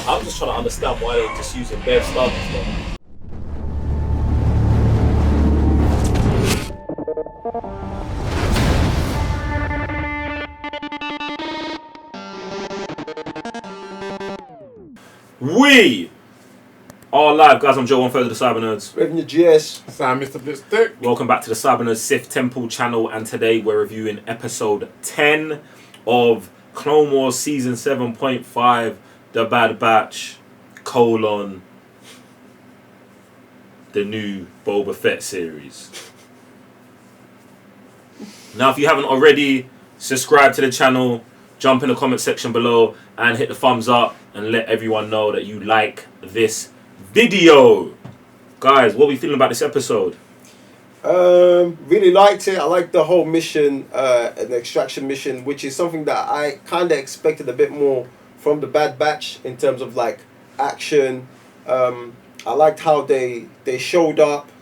I'm just trying to understand why they're just using bare starters though. We are live, guys. I'm Joe, one third of the Cyber Nerds. Revenue GS. Sam, Mr. Blitzstick. Welcome back to the Cyber Nerds Sith Temple channel, and today we're reviewing episode 10 of Clone Wars Season 7.5, The Bad Batch, the new Boba Fett series. Now, if you haven't already, subscribe to the channel, jump in the comment section below, and hit the thumbs up, and let everyone know that you like this video. Guys, what are we feeling about this episode? Really liked it. I liked the whole mission, an extraction mission, which is something that I kind of expected a bit more from the Bad Batch in terms of like action. I liked how they showed up,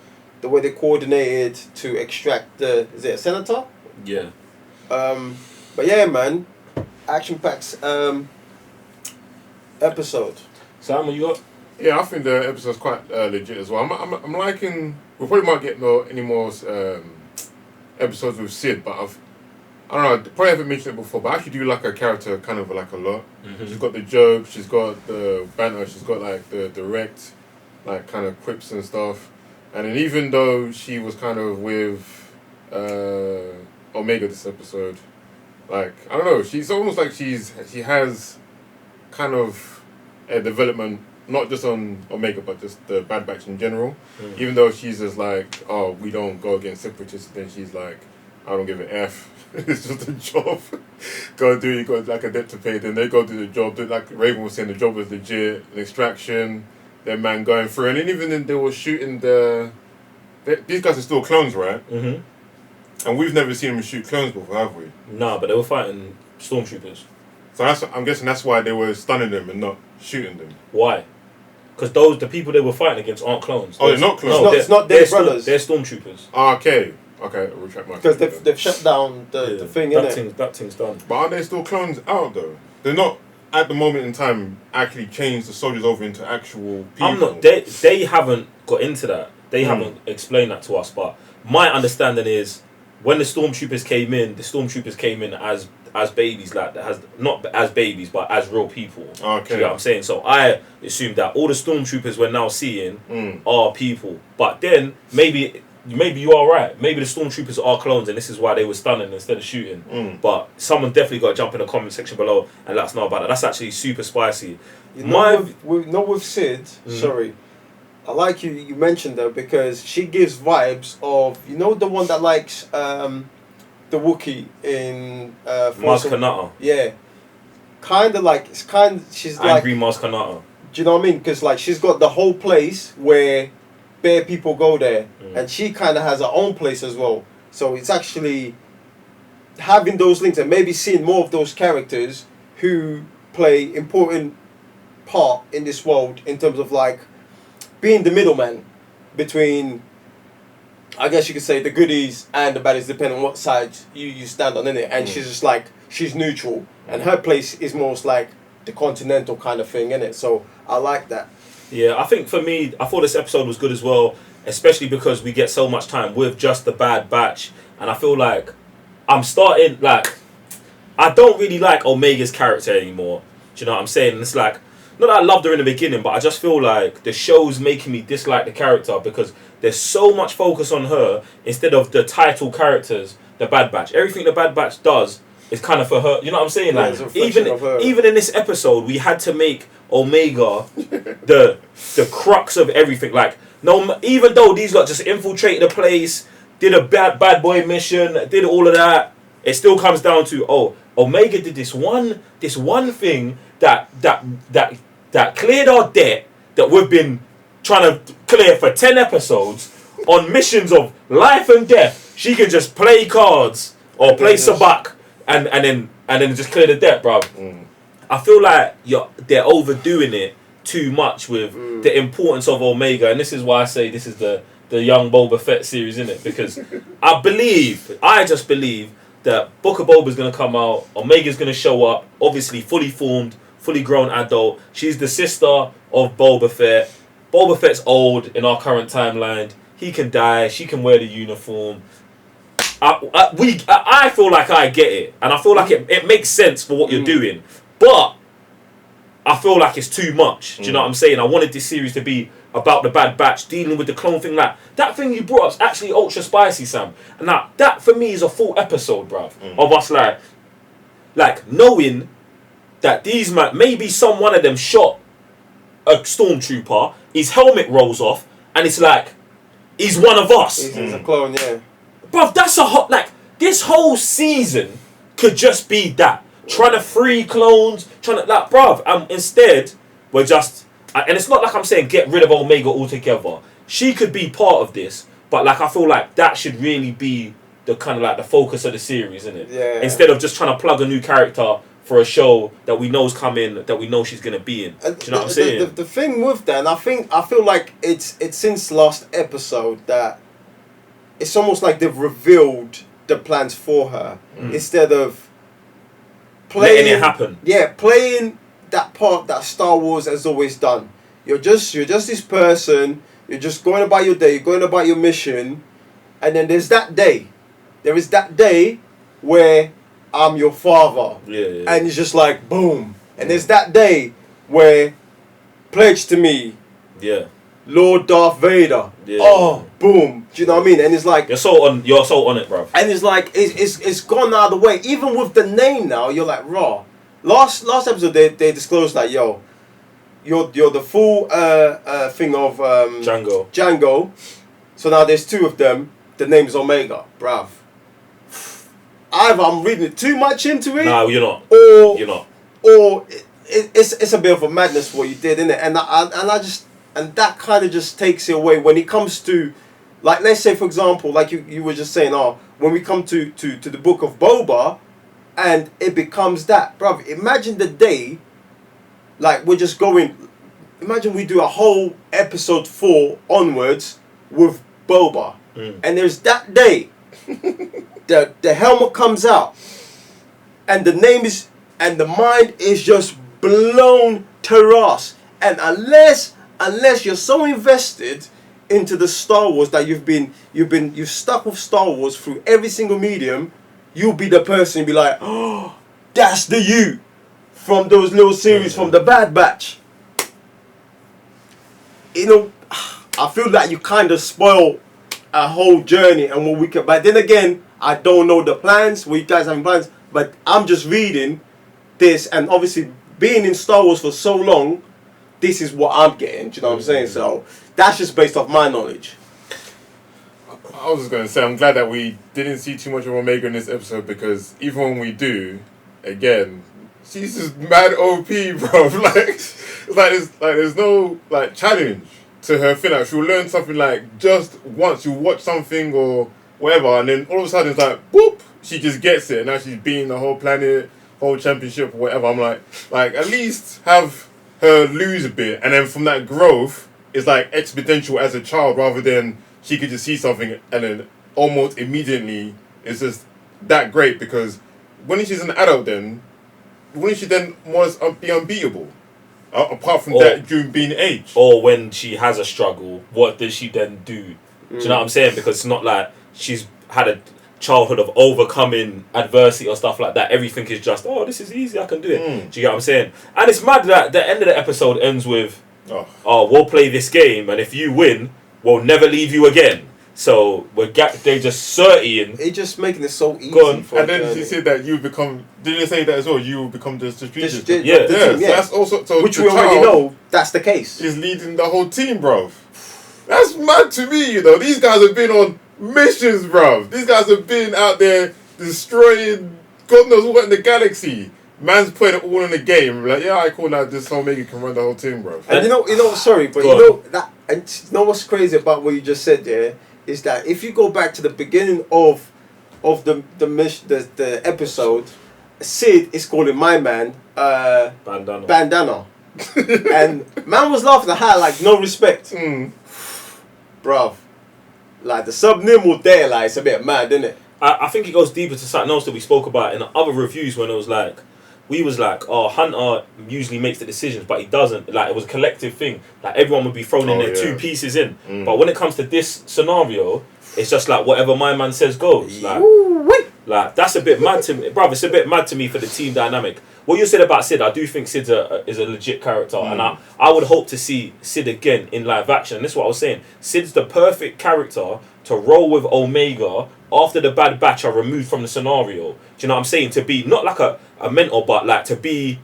the way they coordinated to extract is it a senator? Yeah. But yeah, man, action packs episode. Sam, what you got? Yeah, I think the episode's quite legit as well. I'm liking. We probably might get any more episodes with Sid, but I don't know. Probably haven't mentioned it before, but I actually do like her character kind of like a lot. Mm-hmm. She's got the joke, she's got the banter, she's got like the direct, like kind of quips and stuff. And then even though she was kind of with Omega this episode, like I don't know, she's almost like she has kind of a development, not just on Omega, but just the Bad Batch in general. Mm. Even though she's just like, oh, we don't go against separatists, then she's like, I don't give an F. It's just a job. Go do it, you got like a debt to pay, then they go do the job. Like Raven was saying, the job was legit, an extraction, their man going through. And then even then they were shooting these guys are still clones, right? Mm-hmm. And we've never seen them shoot clones before, have we? Nah, but they were fighting stormtroopers. So I'm guessing that's why they were stunning them and not shooting them. Why? Because the people they were fighting against aren't clones. Oh, they're not clones? No, it's not their brothers. They're stormtroopers. Okay, I'll retract my... Because they've shut down the thing, innit? That thing's done. But are they still clones out, though? They're not, at the moment in time, actually changed the soldiers over into actual people. They haven't got into that. They haven't explained that to us, but my understanding is when the stormtroopers came in as babies, like not as babies, but as real people. Okay. Do you know what I'm saying? So I assume that all the stormtroopers we're now seeing are people. But then maybe you are right. Maybe the stormtroopers are clones, and this is why they were stunning instead of shooting. But someone definitely got to jump in the comment section below and let us know about that. That's actually super spicy. With Sid, sorry. I like you mentioned her because she gives vibes of, the one that likes the Wookiee in Maz Kanata. Yeah. She's like Angry Maz Kanata. Do you know what I mean? Because like she's got the whole place where bare people go there, and she kind of has her own place as well. So it's actually having those links and maybe seeing more of those characters who play important part in this world in terms of like being the middleman between, I guess you could say, the goodies and the baddies, depending on what side you stand on, innit? And she's just like, she's neutral. And her place is most like the continental kind of thing, innit? So I like that. Yeah, I think for me, I thought this episode was good as well, especially because we get so much time with just the Bad Batch. And I feel like I don't really like Omega's character anymore. Do you know what I'm saying? And it's like, not that I loved her in the beginning, but I just feel like the show's making me dislike the character because there's so much focus on her instead of the title characters, the Bad Batch. Everything the Bad Batch does is kind of for her. You know what I'm saying? Yeah, Like even in this episode, we had to make Omega the crux of everything. Like even though these lot just infiltrated the place, did a bad boy mission, did all of that, it still comes down to Omega did this one thing that cleared our debt that we've been trying to clear for 10 episodes on missions of life and death. She can just play cards or play sabak and then just clear the debt, bro. I feel like they're overdoing it too much with the importance of Omega, and this is why I say this is the young Boba Fett series, innit? Because I just believe that Book of Boba's gonna come out. Omega's gonna show up. Obviously, fully formed, fully grown adult. She's the sister of Boba Fett. Boba Fett's old in our current timeline. He can die. She can wear the uniform. I feel like I get it, and I feel like it makes sense for what you're doing, but I feel like it's too much. Do you know what I'm saying? I wanted this series to be about the Bad Batch, dealing with the clone thing. Like, that thing you brought up's actually ultra spicy, Sam. And now, that for me is a full episode, bruv, of us like knowing that these man, maybe some one of them shot a stormtrooper, his helmet rolls off, and it's like, he's one of us. He's a clone, yeah. Bruv, that's a hot, like, this whole season could just be that. Trying to free clones, trying to, like, bruv, instead, we're just, and it's not like I'm saying get rid of Omega altogether. She could be part of this, but, like, I feel like that should really be the kind of, like, the focus of the series, isn't it? Yeah. Instead of just trying to plug a new character for a show that we know's coming, that we know she's going to be in. Do you know what I'm saying? The thing with that, and I feel like it's since last episode that it's almost like they've revealed the plans for her instead of letting it happen. Yeah, playing that part that Star Wars has always done. You're just this person. You're just going about your day. You're going about your mission, and then there's that day. There is that day where I'm your father. Yeah. And it's just like boom. And there's that day where pledge to me. Yeah. Lord Darth Vader. Yeah. Oh, boom. Do you know what I mean? And it's like You're so on it, bro. and it's like it's gone out of the way. Even with the name now, you're like raw. Last episode they disclosed that you're the full thing of Django. So now there's two of them. The name's Omega, bruv. Either I'm reading it too much into it. No, you're not. Or you're not. Or it's a bit of a madness what you did, innit? And that kind of just takes it away when it comes to, like, let's say for example, like you were just saying, when we come to the book of Boba, and it becomes that, bruv. Imagine the day, like we're just going. Imagine we do a whole episode 4 onwards with Boba, and there's that day, the helmet comes out, and the name is, and the mind is just blown to us, and unless you're so invested into the Star Wars that you've stuck with Star Wars through every single medium, you'll be the person be like, oh, that's the you from those little series from the Bad Batch. You know, I feel like you kind of spoil a whole journey and what we can. But then again, I don't know the plans. What you guys having plans? But I'm just reading this, and obviously being in Star Wars for so long, this is what I'm getting. Do you know what I'm saying? So that's just based off my knowledge. I was just going to say, I'm glad that we didn't see too much of Omega in this episode, because even when we do, again, she's just mad OP, bro. There's no challenge to her thing. Like, she'll learn something just once. She'll watch something or whatever, and then all of a sudden it's like, boop, she just gets it. And now she's beating the whole planet, whole championship or whatever. I'm like at least have her lose a bit, and then from that growth, it's exponential as a child, rather than she could just see something and then almost immediately it's just that great. Because when she's an adult, then wouldn't she then be unbeatable? Apart from that, during being age. Or when she has a struggle, what does she then do? Do you know what I'm saying? Because it's not like she's had a childhood of overcoming adversity or stuff like that. Everything is just, this is easy, I can do it. Do you get what I'm saying? And it's mad that the end of the episode ends with, we'll play this game, and if you win, we'll never leave you again. So they just 30ing. It's just making it so easy. Go on. And then she said that you become. Did they say that as well? You will become the strategist. Yeah. So that's also which we already know that's the case. Is leading the whole team, bro. That's mad to me, you know. These guys have been on missions, bro. These guys have been out there destroying God knows what in the galaxy. Man's putting it all in the game. I call that this Omega can run the whole team, bro. And you know, sorry, but and you know what's crazy about what you just said there is that if you go back to the beginning of the episode, Sid is calling my man Bandana. And man was laughing at her like no respect. Bruv. Like the subliminal there, it's a bit mad, isn't it? I think it goes deeper to something else that we spoke about in the other reviews when it was like, we was like, oh, Hunter usually makes the decisions, but he doesn't. Like, it was a collective thing. Like, everyone would be thrown in there, 2 pieces in. But when it comes to this scenario, it's just like whatever my man says goes. Like that's a bit mad to me, bruv. It's a bit mad to me for the team dynamic. What you said about Sid, I do think Sid's is a legit character, and I would hope to see Sid again in live action. And this is what I was saying. Sid's the perfect character to roll with Omega after the Bad Batch are removed from the scenario. Do you know what I'm saying? To be not like a mentor, but like to be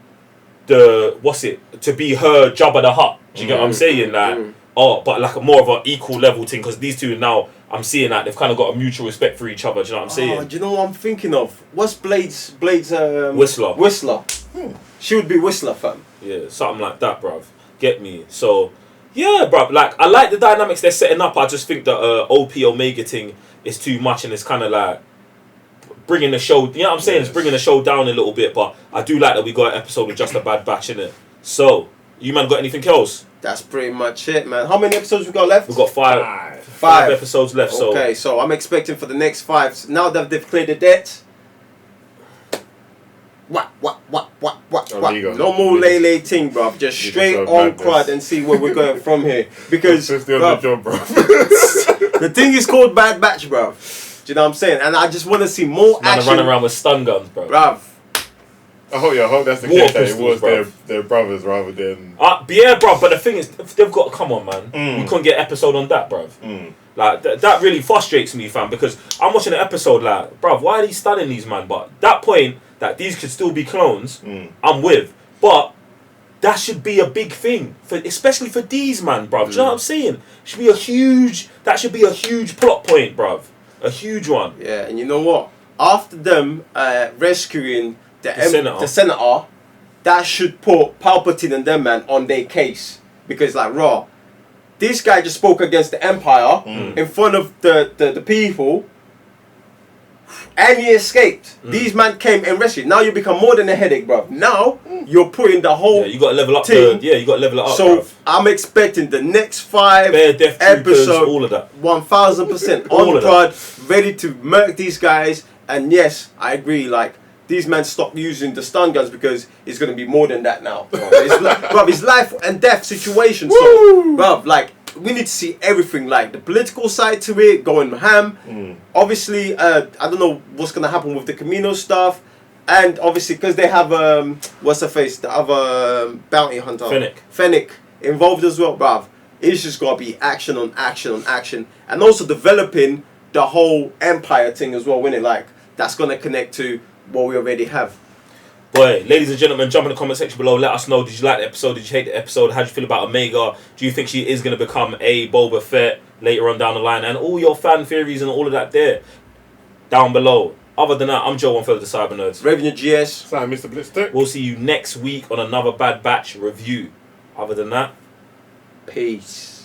to be her Jabba the Hutt. Do you get what I'm saying? Like, but like a more of an equal level thing, because these two now, I'm seeing that they've kind of got a mutual respect for each other. Do you know what I'm saying? Do you know what I'm thinking of? What's Blade's Whistler. Whistler. She would be Whistler, fam. Yeah, something like that, bruv. Get me? So, yeah, bruv. Like, I like the dynamics they're setting up. I just think the OP Omega thing is too much, and it's kind of like bringing the show. You know what I'm saying? It's bringing the show down a little bit. But I do like that we got an episode with just a Bad Batch in it. So, you man got anything else? That's pretty much it, man. How many episodes we got left? We've got 5 episodes left. Okay, so I'm expecting for the next 5. Now that they've cleared the debt. What? No more lay thing, bruv. Just straight on crud and see where we're going from here. Because the thing is called Bad Batch, bruv. Do you know what I'm saying? And I just want to see more action. Running around with stun guns, bruv. I hope that's the case. That it was their brothers rather than. Yeah, bruv. But the thing is, they've got. Come on, man. We couldn't get an episode on that, bruv. Like that really frustrates me, fam. Because I'm watching an episode like, bruv, why are they stunning these man? But that point that these could still be clones, I'm with. But that should be a big thing, especially for these man, bruv. Do you know what I'm saying? That should be a huge plot point, bruv. A huge one. Yeah, and you know what? After them rescuing the senator, that should put Palpatine and them man on their case, because like this guy just spoke against the Empire in front of the people, and he escaped. These man came and rescued. Now you become more than a headache, bruv. Now you're putting the whole you got to level up. Team. You got to level it up. So bruv. I'm expecting the next 5 episodes, all of that, 1000% on crud, ready to murk these guys. And yes, I agree. Like, these men stop using the stun guns because it's going to be more than that now. It's life and death situation. So, bruv, like, we need to see everything, like the political side to it, going ham. Obviously, I don't know what's going to happen with the Camino stuff. And obviously, because they have, what's her face? The other bounty hunter. Fennec involved as well, bruv. It's just got to be action on action on action. And also developing the whole Empire thing as well, when it like, that's going to connect to what we already have. Boy, ladies and gentlemen, jump in the comment section below. Let us know. Did you like the episode? Did you hate the episode? How do you feel about Omega? Do you think she is going to become a Boba Fett later on down the line? And all your fan theories and all of that there down below. Other than that, I'm Joe, one for the Cyber Nerds. Revenue GS. Sorry, Mr. Blitzstick. We'll see you next week on another Bad Batch review. Other than that, peace.